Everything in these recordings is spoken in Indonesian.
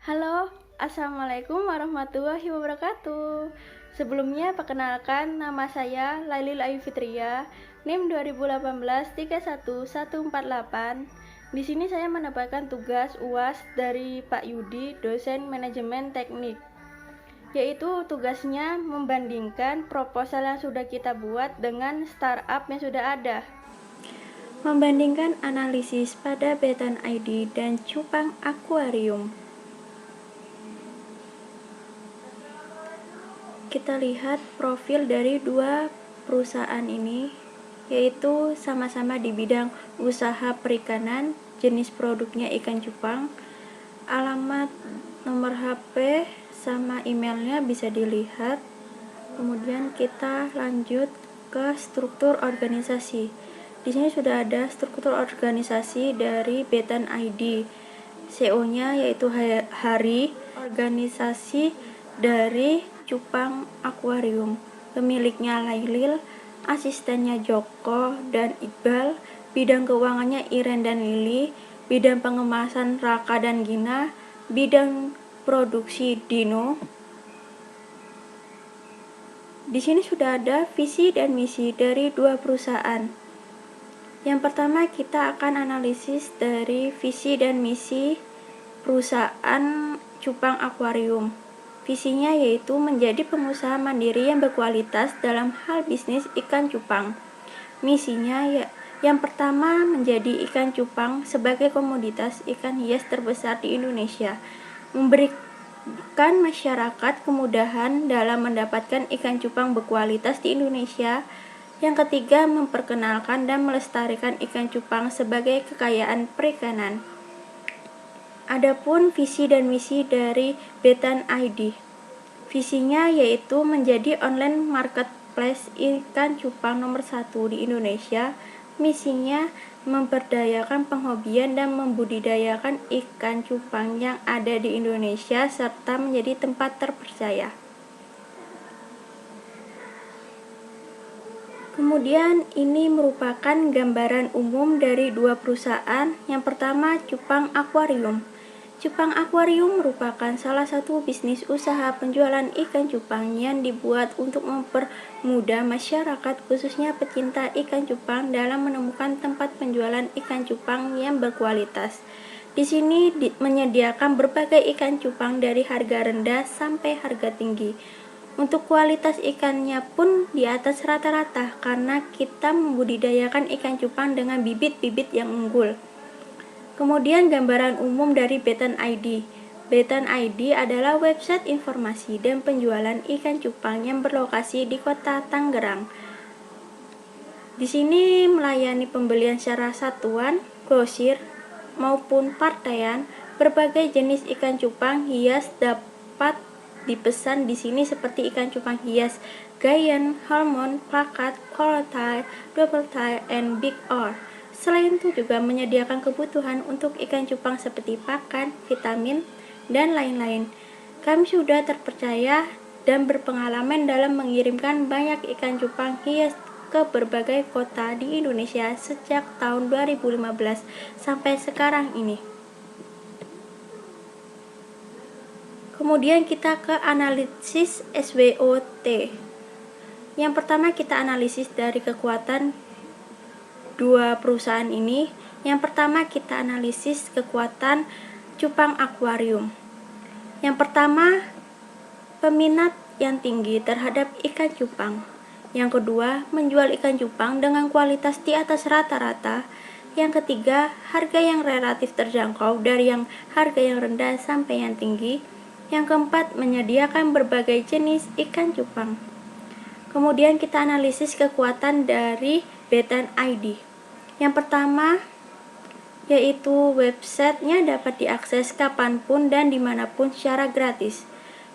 Halo, Assalamualaikum warahmatullahi wabarakatuh. Sebelumnya, perkenalkan nama saya Lailil Ayu Fitria, NIM 2018-31148. Di sini saya mendapatkan tugas UAS dari Pak Yudi, dosen manajemen teknik, yaitu tugasnya membandingkan proposal yang sudah kita buat dengan startup yang sudah ada. Membandingkan analisis pada Betan ID dan cupang akuarium. Kita lihat profil dari dua perusahaan ini, yaitu sama-sama di bidang usaha perikanan, jenis produknya ikan cupang, alamat nomor HP sama emailnya bisa dilihat. Kemudian kita lanjut ke struktur organisasi. Di sini sudah ada struktur organisasi dari Betan ID. CEO-nya yaitu Hari, organisasi dari Cupang Akuarium, pemiliknya Lailil, asistennya Joko dan Iqbal, bidang keuangannya Iren dan Lili, bidang pengemasan Raka dan Gina, bidang produksi Dino. Di sini sudah ada visi dan misi dari dua perusahaan. Yang pertama kita akan analisis dari visi dan misi perusahaan Cupang Akuarium. Visinya yaitu menjadi pengusaha mandiri yang berkualitas dalam hal bisnis ikan cupang. Misinya yang pertama menjadi ikan cupang sebagai komoditas ikan hias terbesar di Indonesia, memberikan masyarakat kemudahan dalam mendapatkan ikan cupang berkualitas di Indonesia. Yang ketiga, memperkenalkan dan melestarikan ikan cupang sebagai kekayaan perikanan. Adapun visi dan misi dari Betan ID. Visinya yaitu menjadi online marketplace ikan cupang nomor 1 di Indonesia. Misinya memberdayakan penghobian dan membudidayakan ikan cupang yang ada di Indonesia serta menjadi tempat terpercaya. Kemudian ini merupakan gambaran umum dari dua perusahaan. Yang pertama, Cupang Akuarium. Cupang Akuarium merupakan salah satu bisnis usaha penjualan ikan cupang yang dibuat untuk mempermudah masyarakat khususnya pecinta ikan cupang dalam menemukan tempat penjualan ikan cupang yang berkualitas. Di sini menyediakan berbagai ikan cupang dari harga rendah sampai harga tinggi. Untuk kualitas ikannya pun di atas rata-rata karena kita membudidayakan ikan cupang dengan bibit-bibit yang unggul. Kemudian gambaran umum dari Betan ID. Betan ID adalah website informasi dan penjualan ikan cupang yang berlokasi di Kota Tangerang. Di sini melayani pembelian secara satuan, grosir, maupun partaian. Berbagai jenis ikan cupang hias dapat dipesan di sini seperti ikan cupang hias, giant, halmon, plakat, colortile, double tile, and big oar. Selain itu juga menyediakan kebutuhan untuk ikan cupang seperti pakan, vitamin, dan lain-lain. Kami sudah terpercaya dan berpengalaman dalam mengirimkan banyak ikan cupang hias ke berbagai kota di Indonesia sejak tahun 2015 sampai sekarang ini. Kemudian kita ke analisis SWOT. Yang pertama kita analisis dari kekuatan dua perusahaan ini. Yang pertama kita analisis kekuatan Cupang Akuarium. Yang pertama, peminat yang tinggi terhadap ikan cupang. Yang kedua, menjual ikan cupang dengan kualitas di atas rata-rata. Yang ketiga, harga yang relatif terjangkau dari yang harga yang rendah sampai yang tinggi. Yang keempat, menyediakan berbagai jenis ikan cupang. Kemudian kita analisis kekuatan dari Betan ID. Yang pertama, yaitu websitenya dapat diakses kapanpun dan dimanapun secara gratis.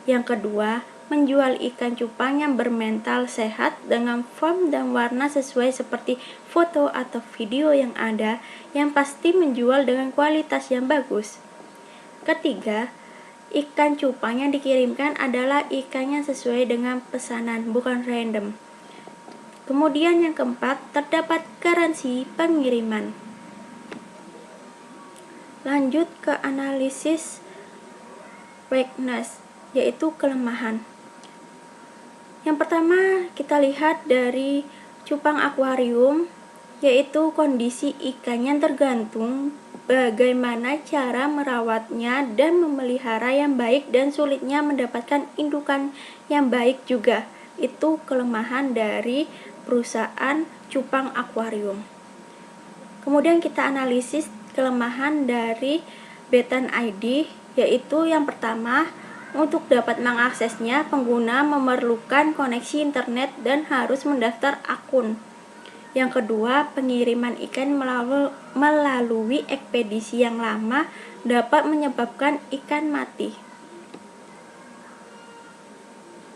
Yang kedua, menjual ikan cupang yang bermental sehat dengan form dan warna sesuai seperti foto atau video yang ada, yang pasti menjual dengan kualitas yang bagus. Ketiga, ikan cupang yang dikirimkan adalah ikan yang sesuai dengan pesanan, bukan random. Kemudian yang keempat, terdapat garansi pengiriman. Lanjut ke analisis weakness, yaitu kelemahan. Yang pertama kita lihat dari cupang akuarium, yaitu kondisi ikan yang tergantung bagaimana cara merawatnya dan memelihara yang baik dan sulitnya mendapatkan indukan yang baik juga. Itu kelemahan dari perusahaan cupang akuarium. Kemudian kita analisis kelemahan dari Betan ID, yaitu yang pertama, untuk dapat mengaksesnya, pengguna memerlukan koneksi internet dan harus mendaftar akun. Yang kedua, pengiriman ikan melalui ekspedisi yang lama dapat menyebabkan ikan mati.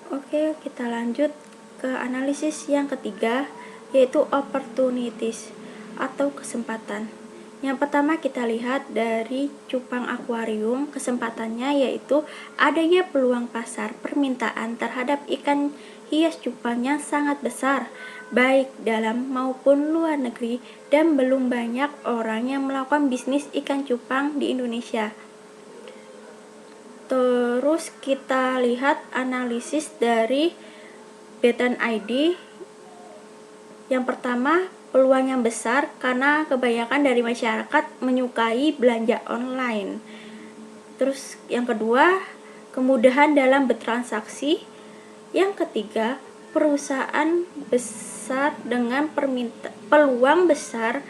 Oke, kita lanjut ke analisis yang ketiga, yaitu opportunities atau kesempatan. Yang pertama kita lihat dari cupang akuarium, kesempatannya yaitu adanya peluang pasar permintaan terhadap ikan hias cupang yang sangat besar, baik dalam maupun luar negeri, dan belum banyak orang yang melakukan bisnis ikan cupang di Indonesia. Terus kita lihat analisis dari Betan ID. Yang pertama, peluang yang besar karena kebanyakan dari masyarakat menyukai belanja online. Terus yang kedua, kemudahan dalam bertransaksi. Yang ketiga, perusahaan besar dengan peluang besar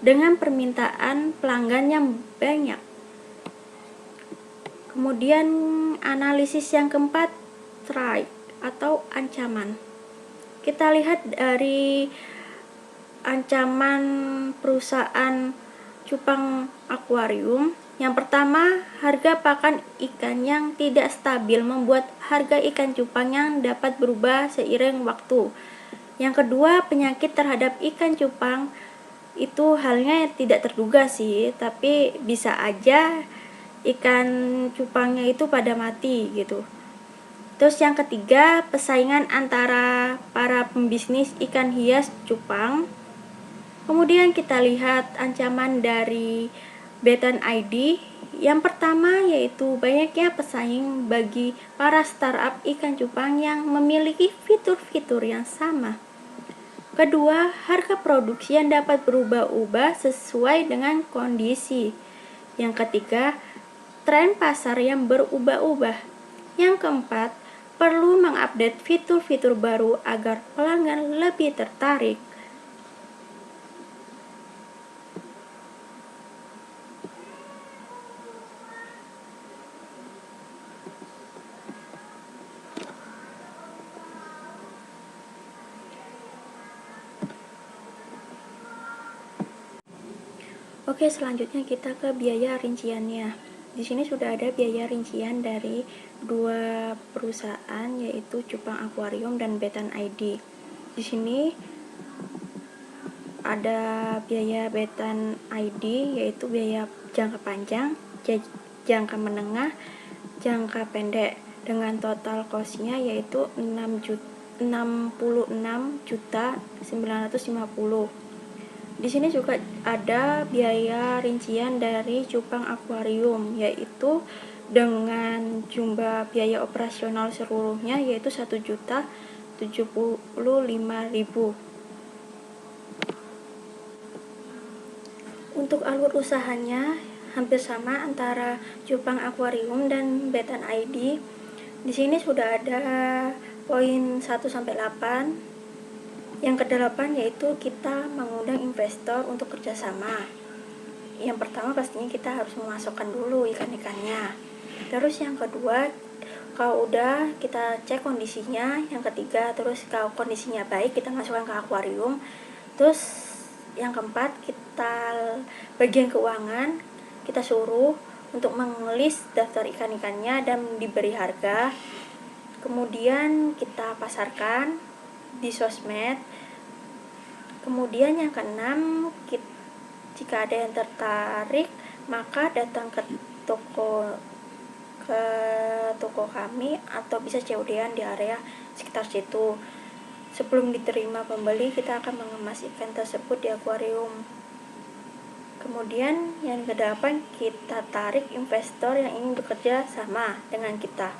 dengan permintaan pelanggan yang banyak. Kemudian analisis yang keempat, threat atau ancaman. Kita lihat dari ancaman perusahaan cupang akuarium. Yang pertama, harga pakan ikan yang tidak stabil membuat harga ikan cupang yang dapat berubah seiring waktu. Yang kedua, penyakit terhadap ikan cupang. Itu halnya tidak terduga sih, tapi bisa aja ikan cupangnya itu pada mati gitu. Terus yang ketiga, persaingan antara para pembisnis ikan hias cupang. Kemudian kita lihat ancaman dari Betan ID. Yang pertama yaitu banyaknya pesaing bagi para startup ikan cupang yang memiliki fitur-fitur yang sama. Kedua, harga produksi yang dapat berubah-ubah sesuai dengan kondisi. Yang ketiga, tren pasar yang berubah-ubah. Yang keempat, perlu mengupdate fitur-fitur baru agar pelanggan lebih tertarik. Oke, selanjutnya kita ke biaya rinciannya. Di sini sudah ada biaya rincian dari dua perusahaan, yaitu Cupang Akuarium dan Betan ID. Di sini ada biaya Betan ID, yaitu biaya jangka panjang, jangka menengah, jangka pendek, dengan total cost-nya yaitu 66.950.000. Di sini juga ada biaya rincian dari cupang akuarium, yaitu dengan jumlah biaya operasional seluruhnya yaitu 1.075.000. Untuk alur usahanya hampir sama antara cupang akuarium dan Betan ID. Di sini sudah ada poin 1 sampai 8. Yang ke-8 yaitu kita mengundang investor untuk kerjasama. Yang pertama pastinya kita harus memasukkan dulu ikan-ikannya. Terus yang kedua, kalau udah kita cek kondisinya. Yang ketiga, terus kalau kondisinya baik kita masukkan ke akuarium. Terus yang keempat, kita bagian keuangan kita suruh untuk mengelis daftar ikan-ikannya dan diberi harga. Kemudian kita pasarkan di sosmed. Kemudian yang keenam, jika ada yang tertarik maka datang ke toko kami atau bisa COD-an di area sekitar situ. Sebelum diterima pembeli, kita akan mengemas ikan tersebut di akuarium. Kemudian yang kedelapan, kita tarik investor yang ingin bekerja sama dengan kita.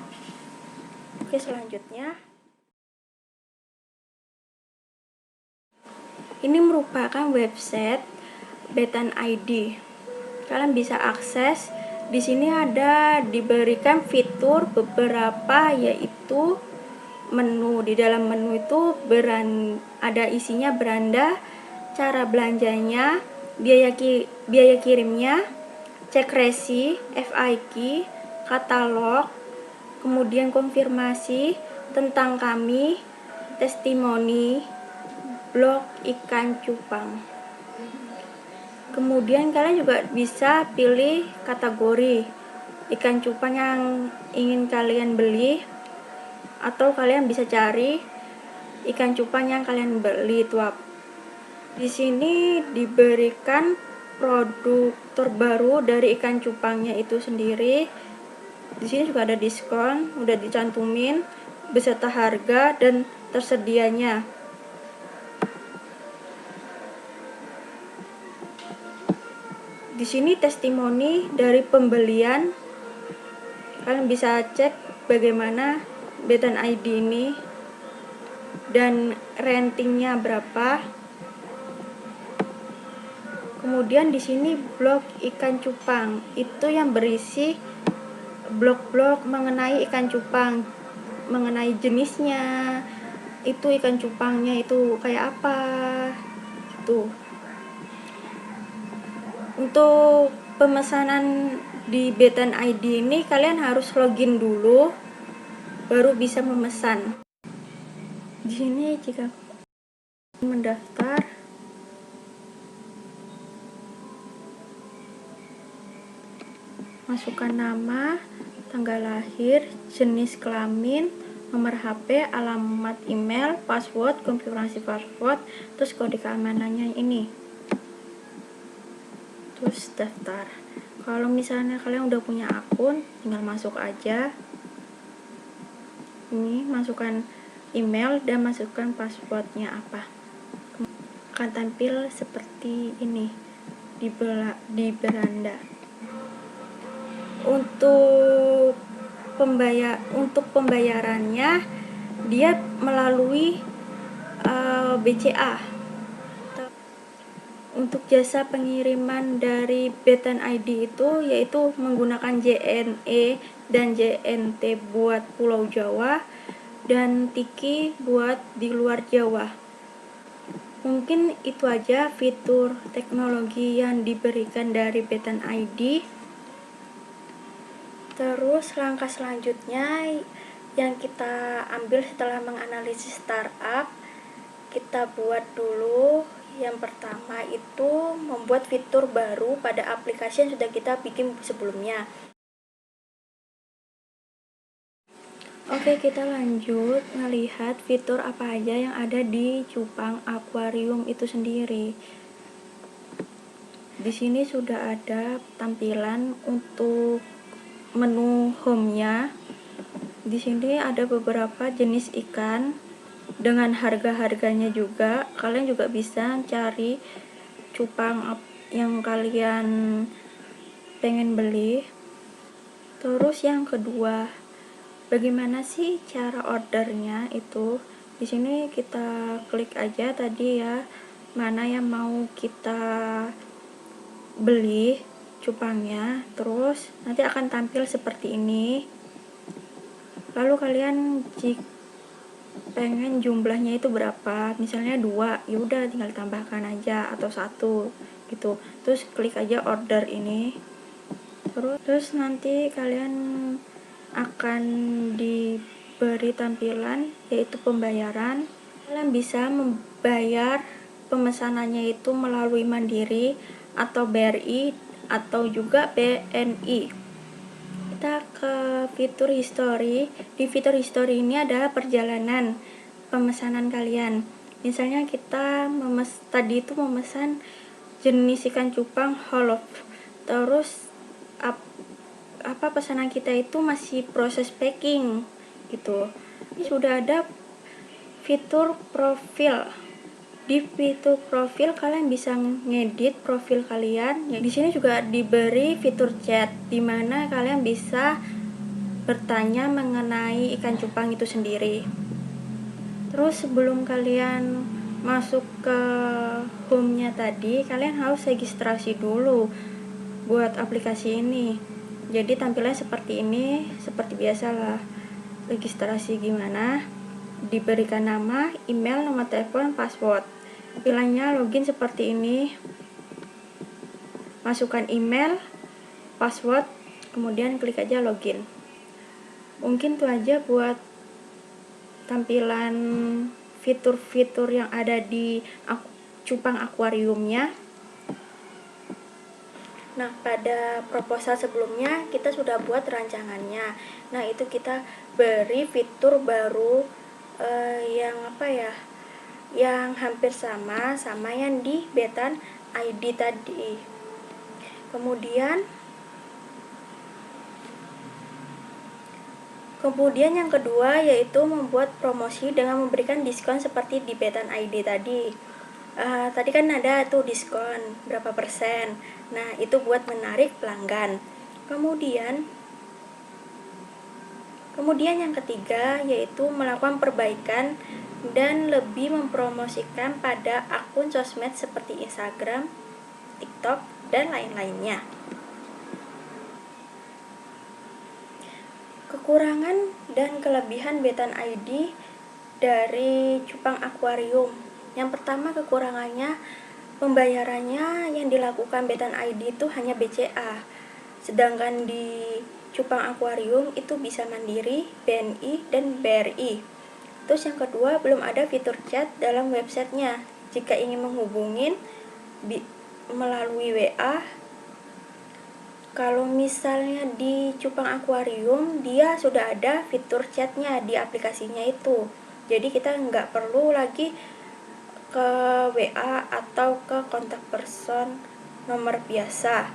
Oke, selanjutnya ini merupakan website Betan ID. Kalian bisa akses. Di sini diberikan fitur beberapa, yaitu menu. Di dalam menu itu ada isinya beranda, cara belanjanya, biaya kirimnya, cek resi, FIQ, katalog, kemudian konfirmasi tentang kami, testimoni, blog ikan cupang. Kemudian kalian juga bisa pilih kategori ikan cupang yang ingin kalian beli, atau kalian bisa cari ikan cupang yang kalian beli itu apa. Di sini diberikan produk terbaru dari ikan cupangnya itu sendiri. Di sini juga ada diskon, udah dicantumin beserta harga dan tersedianya. Di sini testimoni dari pembelian. Kalian bisa cek bagaimana Betan ID ini dan ratingnya berapa. Kemudian di sini blog ikan cupang, itu yang berisi blog-blog mengenai ikan cupang, mengenai jenisnya, itu ikan cupangnya itu kayak apa, itu. Untuk pemesanan di Betan ID ini kalian harus login dulu, baru bisa memesan. Di sini jika mendaftar, masukkan nama, tanggal lahir, jenis kelamin, nomor HP, alamat email, password, konfirmasi password, terus kode keamanannya ini. Terus daftar. Kalau misalnya kalian udah punya akun, tinggal masuk aja. Ini masukkan email dan masukkan passwordnya apa. Akan tampil seperti ini di beranda. Untuk pembayarannya dia melalui BCA. Untuk jasa pengiriman dari Betan ID itu yaitu menggunakan JNE dan JNT buat Pulau Jawa dan Tiki buat di luar Jawa. Mungkin itu aja fitur teknologi yang diberikan dari Betan ID. Terus langkah selanjutnya yang kita ambil setelah menganalisis startup, kita buat dulu. Yang pertama itu membuat fitur baru pada aplikasi yang sudah kita bikin sebelumnya. Oke, kita lanjut melihat fitur apa aja yang ada di cupang akuarium itu sendiri. Di sini sudah ada tampilan untuk menu home-nya. Di sini ada beberapa jenis ikan dengan harga-harganya juga. Kalian juga bisa cari cupang yang kalian pengen beli. Terus yang kedua, bagaimana sih cara ordernya itu? Di sini kita klik aja tadi ya, mana yang mau kita beli cupangnya, terus nanti akan tampil seperti ini. Lalu kalian jika pengen jumlahnya itu berapa, misalnya 2, ya udah tinggal tambahkan aja, atau 1 gitu. Terus klik aja order ini. Terus nanti kalian akan diberi tampilan yaitu pembayaran. Kalian bisa membayar pemesanannya itu melalui Mandiri atau BRI atau juga BNI. Kita ke fitur history. Di fitur history ini ada perjalanan pemesanan kalian. Misalnya kita tadi itu memesan jenis ikan cupang hollow. Terus pesanan kita itu masih proses packing gitu. Ini sudah ada fitur profil. Di fitur profil kalian bisa ngedit profil kalian. Di sini juga diberi fitur chat di mana kalian bisa bertanya mengenai ikan cupang itu sendiri. Terus sebelum kalian masuk ke home-nya tadi, kalian harus registrasi dulu buat aplikasi ini. Jadi tampilannya seperti ini, seperti biasalah. Registrasi gimana? Diberikan nama, email, nomor telepon, password. Tampilannya login seperti ini. Masukkan email, password, kemudian klik aja login. Mungkin itu aja buat tampilan fitur-fitur yang ada di cupang akuariumnya. Nah, pada proposal sebelumnya kita sudah buat rancangannya. Nah, itu kita beri fitur baru yang yang hampir sama yang di Betan ID tadi. Kemudian yang kedua yaitu membuat promosi dengan memberikan diskon seperti di Betan ID tadi. Tadi kan ada tuh diskon berapa persen. Nah, itu buat menarik pelanggan. Kemudian yang ketiga yaitu melakukan perbaikan dan lebih mempromosikan pada akun sosmed seperti Instagram, TikTok, dan lain-lainnya. Kekurangan dan kelebihan Betan ID dari cupang akuarium. Yang pertama, kekurangannya pembayarannya yang dilakukan Betan ID itu hanya BCA. Sedangkan di cupang akuarium itu bisa Mandiri, BNI, dan BRI. Terus yang kedua, belum ada fitur chat dalam websitenya. Jika ingin menghubungin melalui WA. Kalau misalnya di cupang akuarium, dia sudah ada fitur chatnya di aplikasinya itu. Jadi kita nggak perlu lagi ke WA atau ke kontak person nomor biasa.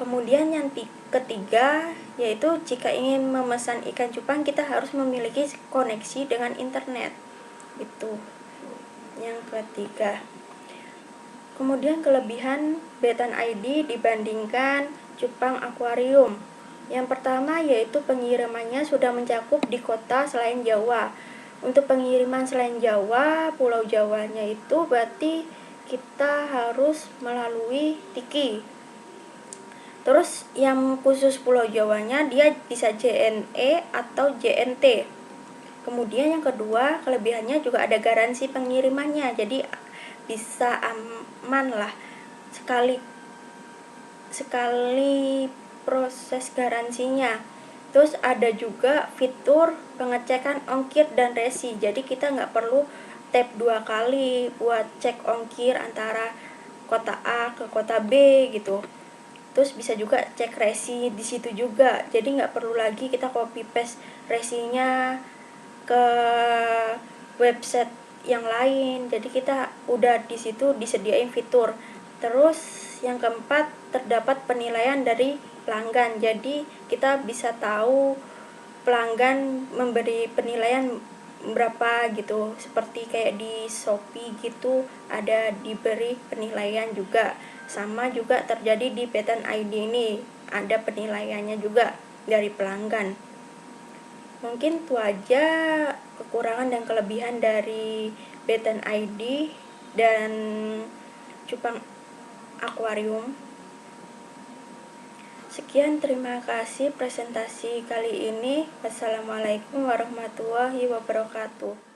Kemudian yang ketiga, yaitu jika ingin memesan ikan cupang, kita harus memiliki koneksi dengan internet. Itu yang ketiga. Kemudian kelebihan Betan ID dibandingkan cupang akuarium. Yang pertama yaitu pengirimannya sudah mencakup di kota selain Jawa. Untuk pengiriman selain Jawa, Pulau Jawanya itu berarti kita harus melalui Tiki. Terus yang khusus Pulau Jawanya dia bisa JNE atau JNT. Kemudian yang kedua, kelebihannya juga ada garansi pengirimannya. Jadi bisa aman lah sekali proses garansinya. Terus ada juga fitur pengecekan ongkir dan resi. Jadi kita nggak perlu tap 2 kali buat cek ongkir antara kota A ke kota B gitu. Terus bisa juga cek resi di situ juga. Jadi nggak perlu lagi kita copy paste resinya ke website yang lain. Jadi kita udah di situ disediain fitur. Terus yang keempat, terdapat penilaian dari pelanggan. Jadi kita bisa tahu pelanggan memberi penilaian berapa gitu. Seperti kayak di Shopee gitu ada diberi penilaian juga. Sama juga terjadi di Betan ID ini, ada penilaiannya juga dari pelanggan. Mungkin itu aja kekurangan dan kelebihan dari Betan ID dan cupang akuarium. Sekian, terima kasih presentasi kali ini. Wassalamualaikum warahmatullahi wabarakatuh.